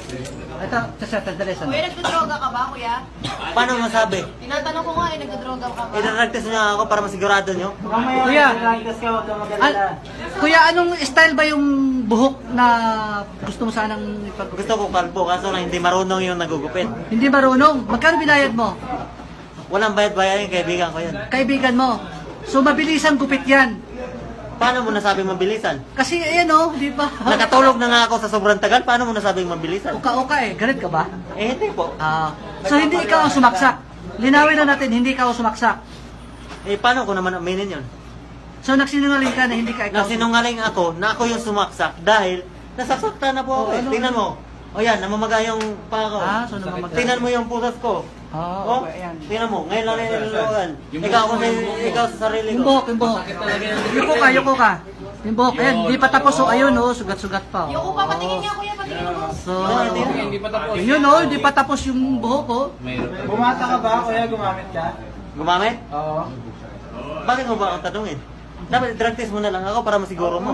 Ito, sandali. Kuya, nagdodroga ka ba, kuya? Paano masabi? Tinatanong ko nga, nagdodroga ka ba? Idaragtas niyo ako para masigurado niyo. Kuya, kuya, anong style ba yung buhok na gusto mo sanang ipag... Gusto ko kalbo, kaso lang hindi marunong yung nagugupit. Hindi marunong. Magkano binayad mo? Walang bayad-bayad yung kaibigan ko yun. Kaibigan mo. So, mabilis ang gupit yan. Paano mo nasabi mabilisan? Kasi, ayan o, di ba? Nakatulog na nga ako sa sobrang tagal, paano mo nasabing mabilisan? Uka-uka eh. Galit ka ba? Eh, hindi po. So, hindi ikaw ang sumaksak. Linawin na natin, hindi ikaw ang sumaksak. Eh, paano ko naman aminin yun? So, nagsinungaling ka na hindi ka ikaw. Nasinungaling ako na ako yung sumaksak dahil nasasaktan na po ako eh. Tingnan mo. O yan, namamaga yung paa ko. So namamaga. Tingnan mo yung putas ko. Oh, ayan. tingnan mo. Ngayon lang nilulugan. Ikaw sa sarili Yung ko. buhok. Yuko ka. Yung buhok, ayan, di pa tapos. So, ayun o, sugat-sugat pa. Yung pa, patingin niya, kuya, patingin mo. So, yun o, hindi pa tapos yung buhok o. Bumata ka ba, kuya? Gumamit ka? Gumamit? Oo. Bakit mo ba ang tanungin? Dapat drug test mo na lang ako para masiguro mo.